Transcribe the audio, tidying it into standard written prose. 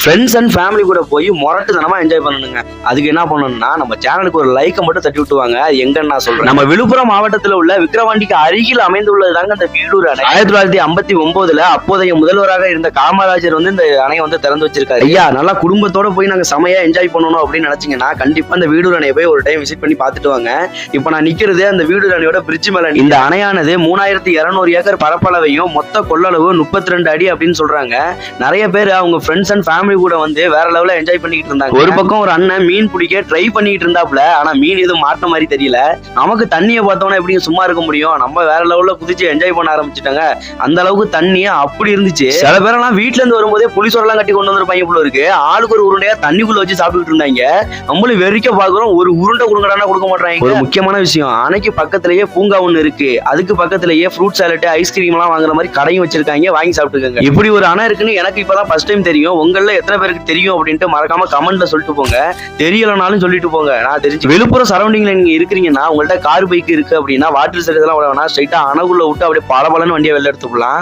Friends and family கூட போய் முரட்டுத்தனமா enjoy பண்ணணுங்க. அதுக்கு என்ன பண்ணணும்னா நம்ம சேனலுக்கு ஒரு லைக்கை மட்டும் தட்டி விட்டுவாங்க. எங்கன்னு நான் சொல்றேன். நம்ம விழுப்புரம் மாவட்டத்தில் உள்ள விக்கிரவாண்டிக்கு அருகில் அமைந்துள்ளது தாங்க இந்த வீடூர் அணை. 1959 அப்போதைய முதல்வராக இருந்த காமராஜர் இந்த அணையை திறந்து வச்சிருக்காரு. ஐயா நல்லா குடும்பத்தோட போய் நாங்க செமையா என்ஜாய் பண்ணணும் அப்படின்னு நினைச்சீங்கன்னா கண்டிப்பா இந்த வீடூர் அணையை போய் ஒரு டைம் விசிட் பண்ணி பார்த்துட்டு வாங்க. இப்ப நான் நிக்கிறது அந்த வீடூர் அணையோட பிரிட்ஜ் மேல. இந்த அணையானது 3200 ஏக்கர் பரப்பளவையும் மொத்த கொள்ளளவு 32 அடி அப்படின்னு சொல்றாங்க. நிறைய பேர் அவங்க ஃப்ரெண்ட்ஸ் அண்ட் ஃபேமிலி கூட வேற லெவல்ல என்ஜாய் பண்ணிட்டு இருந்தாங்க. ஒரு பக்கம் ஒரு அண்ணன் மீன் பிடிக்க ட்ரை பண்ணிட்டு இருந்தாப்ல. ஆனா மீன் எதுவும் மாட்ட மாதிரி தெரியல. நமக்கு தண்ணியை பார்த்தோம்னா எப்படி சும்மா இருக்க முடியும்? நம்ம வேற லெவல்ல குதிச்சு என்ஜாய் பண்ண ஆரம்பிச்சுட்டாங்க. அந்த அளவுக்கு தண்ணியே அப்படி இருந்துச்சு. சில பேரெல்லாம் வீட்டுல இருந்து வரும்போதே புளிசோரெல்லாம் கட்டி கொண்டு வந்திருப்பாங்க போல இருக்கு. ஆளுக்கு ஒரு உருண்டையா தண்ணிக்குள்ள வச்சு சாப்பிட்டுட்டு இருந்தாங்க. நம்மளும் வெறிக்க பாக்குறோம், ஒரு உருண்டை கொடுங்கடானா கொடுக்க மாட்டாங்க. ஒரு முக்கியமான விஷயம், அணைக்கு பக்கத்திலேயே பூங்கா ஒண்ணு இருக்கு. அதுக்கு பக்கத்திலேயே ஃப்ரூட் சாலட், ஐஸ்கிரீம் எல்லாம் வாங்குற மாதிரி கடையும் வச்சிருக்காங்க. வாங்கி சாப்பிட்டுருக்காங்க. இப்படி ஒரு அணை இருக்குன்னு எனக்கு இப்பதான் ஃபர்ஸ்ட் டைம் தெரியும். உங்கள எத்தனை பேருக்கு தெரியும் அப்படின்ட்டு மறக்காம கமெண்ட்ல சொல்லிட்டு போங்க. தெரியலனாலும் சொல்லிட்டு போங்க, நான் தெரிஞ்சு. விழுப்புரம் சரௌண்டிங்ல நீங்க இருக்கிறீங்கன்னா உங்கள்ட்ட கார் பைக் இருக்கு அப்படின்னா வாட்டர் சைடு இதெல்லாம் வேணா ஸ்ட்ரைட்டா அணைக்குள்ள விட்டு அப்படியே பலன்னு வண்டியை வெளில எடுத்துக்கலாம்.